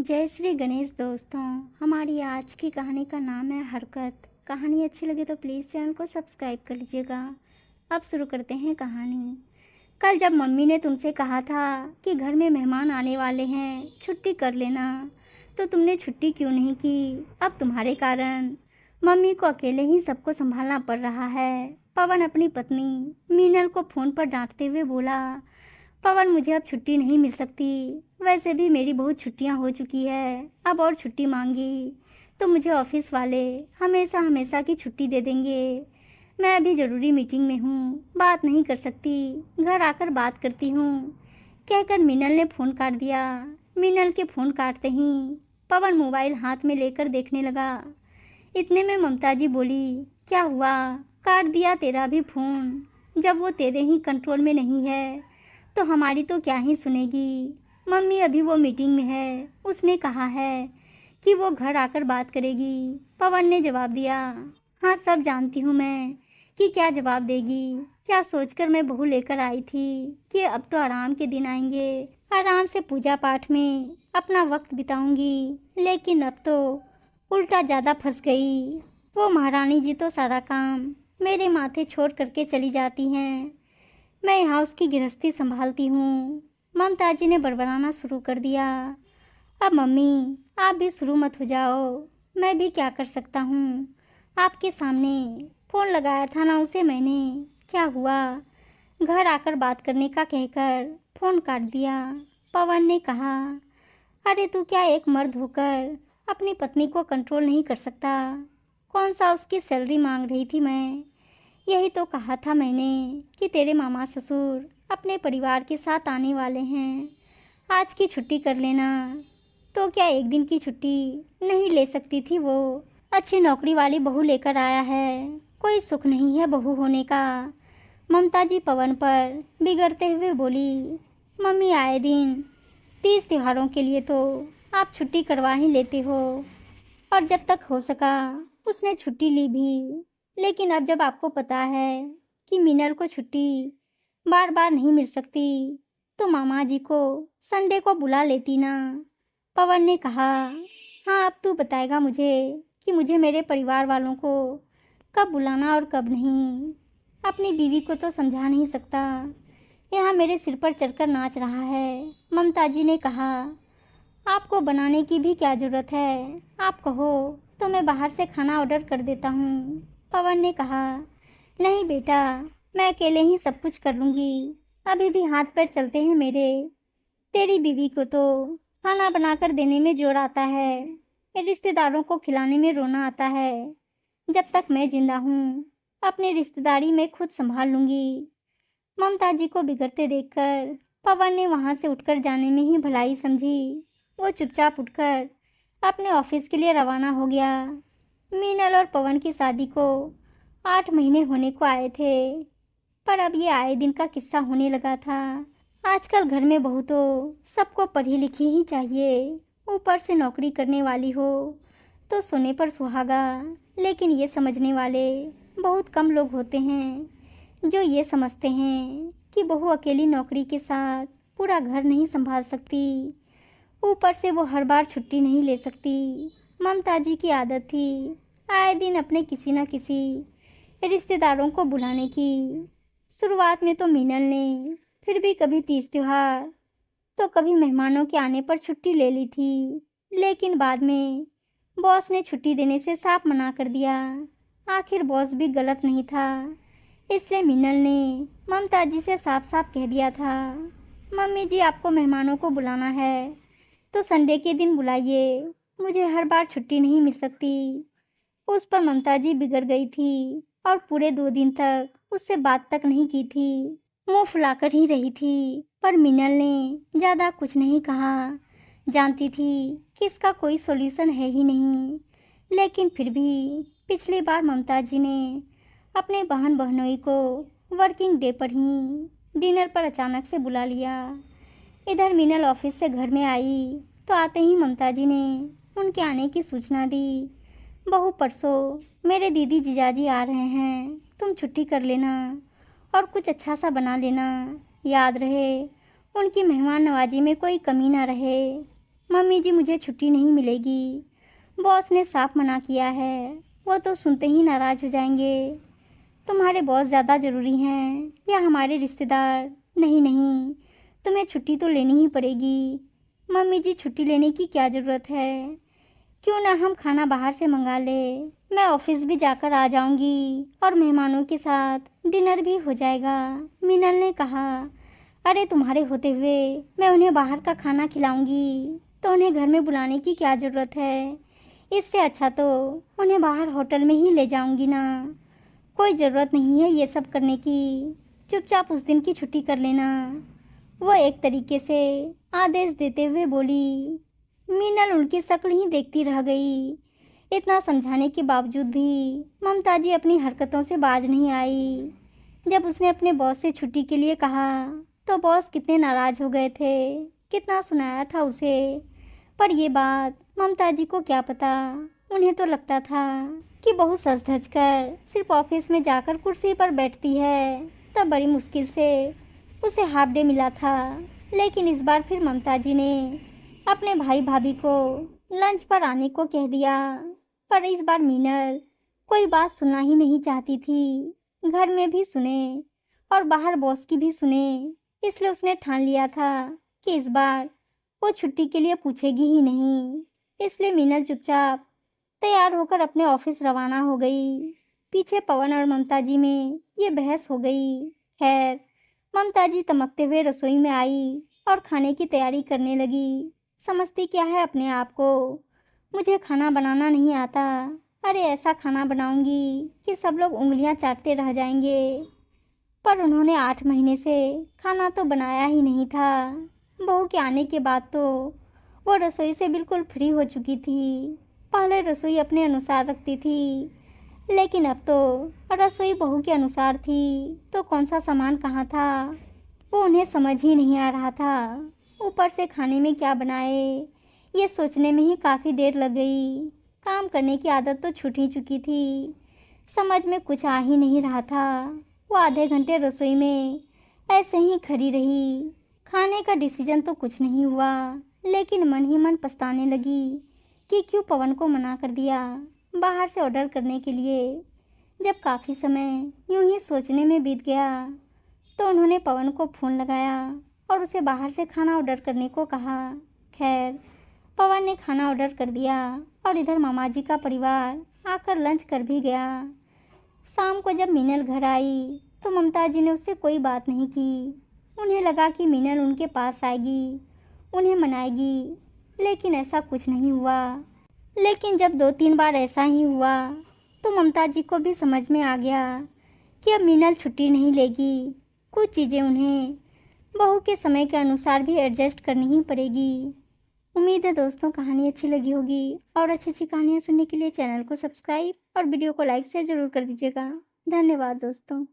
जय श्री गणेश दोस्तों। हमारी आज की कहानी का नाम है हरकत। कहानी अच्छी लगे तो प्लीज़ चैनल को सब्सक्राइब कर लीजिएगा। अब शुरू करते हैं कहानी। कल जब मम्मी ने तुमसे कहा था कि घर में मेहमान आने वाले हैं, छुट्टी कर लेना, तो तुमने छुट्टी क्यों नहीं की? अब तुम्हारे कारण मम्मी को अकेले ही सबको संभालना पड़ रहा है। पवन अपनी पत्नी मीनल को फ़ोन पर डांटते हुए बोला, पवन मुझे अब छुट्टी नहीं मिल सकती। वैसे भी मेरी बहुत छुट्टियां हो चुकी है। अब और छुट्टी मांगी तो मुझे ऑफिस वाले हमेशा हमेशा की छुट्टी दे देंगे। मैं अभी ज़रूरी मीटिंग में हूँ, बात नहीं कर सकती। घर आकर बात करती हूँ, कहकर मीनल ने फ़ोन काट दिया। मीनल के फ़ोन काटते ही पवन मोबाइल हाथ में लेकर देखने लगा। इतने में ममता जी बोली, क्या हुआ? काट दिया तेरा भी फ़ोन? जब वो तेरे ही कंट्रोल में नहीं है तो हमारी तो क्या ही सुनेगी। मम्मी अभी वो मीटिंग में है, उसने कहा है कि वो घर आकर बात करेगी। पवन ने जवाब दिया, हाँ सब जानती हूँ मैं कि क्या जवाब देगी। क्या सोचकर मैं बहू लेकर आई थी कि अब तो आराम के दिन आएंगे, आराम से पूजा पाठ में अपना वक्त बिताऊंगी। लेकिन अब तो उल्टा ज़्यादा फंस गई। वो महारानी जी तो सारा काम मेरे माथे छोड़ करके चली जाती हैं। मैं यहाँ उसकी गृहस्थी संभालती हूँ। ममता जी ने बड़बड़ाना शुरू कर दिया। अब मम्मी आप भी शुरू मत हो जाओ, मैं भी क्या कर सकता हूँ। आपके सामने फ़ोन लगाया था ना उसे मैंने, क्या हुआ? घर आकर बात करने का कहकर फ़ोन काट दिया। पवन ने कहा, अरे तू क्या एक मर्द होकर अपनी पत्नी को कंट्रोल नहीं कर सकता? कौन सा उसकी सैलरी मांग रही थी मैं? यही तो कहा था मैंने कि तेरे मामा ससुर अपने परिवार के साथ आने वाले हैं, आज की छुट्टी कर लेना। तो क्या एक दिन की छुट्टी नहीं ले सकती थी वो? अच्छी नौकरी वाली बहू लेकर आया है, कोई सुख नहीं है बहू होने का। ममता जी पवन पर बिगड़ते हुए बोली, मम्मी आए दिन 30 त्योहारों के लिए तो आप छुट्टी करवा ही लेते हो, और जब तक हो सका उसने छुट्टी ली भी। लेकिन अब जब आपको पता है कि मीनल को छुट्टी बार बार नहीं मिल सकती, तो मामा जी को संडे को बुला लेती ना। पवन ने कहा, हाँ अब तू बताएगा मुझे कि मुझे मेरे परिवार वालों को कब बुलाना और कब नहीं। अपनी बीवी को तो समझा नहीं सकता, यहाँ मेरे सिर पर चढ़कर नाच रहा है। ममता जी ने कहा, आपको बनाने की भी क्या ज़रूरत है? आप कहो तो मैं बाहर से खाना ऑर्डर कर देता हूँ। पवन ने कहा, नहीं बेटा, मैं अकेले ही सब कुछ कर लूँगी। अभी भी हाथ पैर चलते हैं मेरे। तेरी बीवी को तो खाना बनाकर देने में जोर आता है, रिश्तेदारों को खिलाने में रोना आता है। जब तक मैं जिंदा हूँ अपनी रिश्तेदारी मैं खुद संभाल लूँगी। ममता जी को बिगड़ते देखकर पवन ने वहाँ से उठकर जाने में ही भलाई समझी। वो चुपचाप उठकर अपने ऑफिस के लिए रवाना हो गया। मीनल और पवन की शादी को 8 महीने होने को आए थे, पर अब ये आए दिन का किस्सा होने लगा था। आजकल घर में बहू तो सबको पढ़ी लिखी ही चाहिए, ऊपर से नौकरी करने वाली हो तो सोने पर सुहागा। लेकिन ये समझने वाले बहुत कम लोग होते हैं जो ये समझते हैं कि बहू अकेली नौकरी के साथ पूरा घर नहीं संभाल सकती, ऊपर से वो हर बार छुट्टी नहीं ले सकती। ममता जी की आदत थी आए दिन अपने किसी न किसी रिश्तेदारों को बुलाने की। शुरुआत में तो मीनल ने फिर भी कभी 30 त्योहार तो कभी मेहमानों के आने पर छुट्टी ले ली थी, लेकिन बाद में बॉस ने छुट्टी देने से साफ मना कर दिया। आखिर बॉस भी गलत नहीं था, इसलिए मीनल ने ममता जी से साफ साफ कह दिया था, मम्मी जी आपको मेहमानों को बुलाना है तो संडे के दिन बुलाइए, मुझे हर बार छुट्टी नहीं मिल सकती। उस पर ममता जी बिगड़ गई थी और पूरे 2 दिन तक उससे बात तक नहीं की थी, मुंह फुलाकर ही रही थी। पर मीनल ने ज़्यादा कुछ नहीं कहा, जानती थी कि इसका कोई सॉल्यूशन है ही नहीं। लेकिन फिर भी पिछली बार ममता जी ने अपने बहन बहनोई को वर्किंग डे पर ही डिनर पर अचानक से बुला लिया। इधर मीनल ऑफिस से घर में आई तो आते ही ममता जी ने उनके आने की सूचना दी, बहू परसों मेरे दीदी जीजाजी आ रहे हैं, तुम छुट्टी कर लेना और कुछ अच्छा सा बना लेना। याद रहे उनकी मेहमान नवाजी में कोई कमी ना रहे। मम्मी जी मुझे छुट्टी नहीं मिलेगी, बॉस ने साफ मना किया है, वो तो सुनते ही नाराज़ हो जाएंगे। तुम्हारे बॉस ज़्यादा ज़रूरी हैं या हमारे रिश्तेदार? नहीं नहीं, तुम्हें छुट्टी तो लेनी ही पड़ेगी। मम्मी जी छुट्टी लेने की क्या ज़रूरत है, क्यों ना हम खाना बाहर से मंगा ले, मैं ऑफिस भी जाकर आ जाऊंगी और मेहमानों के साथ डिनर भी हो जाएगा। मीनल ने कहा, अरे तुम्हारे होते हुए मैं उन्हें बाहर का खाना खिलाऊंगी तो उन्हें घर में बुलाने की क्या ज़रूरत है। इससे अच्छा तो उन्हें बाहर होटल में ही ले जाऊंगी ना। कोई ज़रूरत नहीं है ये सब करने की, चुपचाप उस दिन की छुट्टी कर लेना। वो एक तरीके से आदेश देते हुए बोली। मीनल उनकी शक्ल ही देखती रह गई। इतना समझाने के बावजूद भी ममता जी अपनी हरकतों से बाज नहीं आई। जब उसने अपने बॉस से छुट्टी के लिए कहा तो बॉस कितने नाराज़ हो गए थे, कितना सुनाया था उसे। पर ये बात ममता जी को क्या पता। उन्हें तो लगता था कि बहू सज धज कर सिर्फ ऑफिस में जाकर कुर्सी पर बैठती है, तब बड़ी मुश्किल से उसे हाफ डे मिला था। लेकिन इस बार फिर ममता जी ने अपने भाई भाभी को लंच पर आने को कह दिया। पर इस बार मीनल कोई बात सुनना ही नहीं चाहती थी। घर में भी सुने और बाहर बॉस की भी सुने, इसलिए उसने ठान लिया था कि इस बार वो छुट्टी के लिए पूछेगी ही नहीं। इसलिए मीनल चुपचाप तैयार होकर अपने ऑफिस रवाना हो गई। पीछे पवन और ममता जी में ये बहस हो गई। खैर, ममता जी तमकते हुए रसोई में आई और खाने की तैयारी करने लगी। समझती क्या है अपने आप को, मुझे खाना बनाना नहीं आता। अरे ऐसा खाना बनाऊंगी कि सब लोग उंगलियां चाटते रह जाएंगे। पर उन्होंने 8 महीने से खाना तो बनाया ही नहीं था। बहू के आने के बाद तो वो रसोई से बिल्कुल फ्री हो चुकी थी। पहले रसोई अपने अनुसार रखती थी, लेकिन अब तो रसोई बहू के अनुसार थी, तो कौन सा सामान कहाँ था वो उन्हें समझ ही नहीं आ रहा था। ऊपर से खाने में क्या बनाए ये सोचने में ही काफ़ी देर लग गई। काम करने की आदत तो छूट ही चुकी थी, समझ में कुछ आ ही नहीं रहा था। वो आधे घंटे रसोई में ऐसे ही खड़ी रही। खाने का डिसीजन तो कुछ नहीं हुआ, लेकिन मन ही मन पछताने लगी कि क्यों पवन को मना कर दिया बाहर से ऑर्डर करने के लिए। जब काफ़ी समय यूं ही सोचने में बीत गया तो उन्होंने पवन को फ़ोन लगाया और उसे बाहर से खाना ऑर्डर करने को कहा। खैर, पवन ने खाना ऑर्डर कर दिया और इधर मामा जी का परिवार आकर लंच कर भी गया। शाम को जब मीनल घर आई तो ममता जी ने उससे कोई बात नहीं की। उन्हें लगा कि मीनल उनके पास आएगी, उन्हें मनाएगी, लेकिन ऐसा कुछ नहीं हुआ। लेकिन जब 2-3 बार ऐसा ही हुआ तो ममता जी को भी समझ में आ गया कि अब मीनल छुट्टी नहीं लेगी। कुछ चीज़ें उन्हें बहू के समय के अनुसार भी एडजस्ट करनी ही पड़ेगी। उम्मीद है दोस्तों कहानी अच्छी लगी होगी, और अच्छी अच्छी कहानियाँ सुनने के लिए चैनल को सब्सक्राइब और वीडियो को लाइक शेयर ज़रूर कर दीजिएगा। धन्यवाद दोस्तों।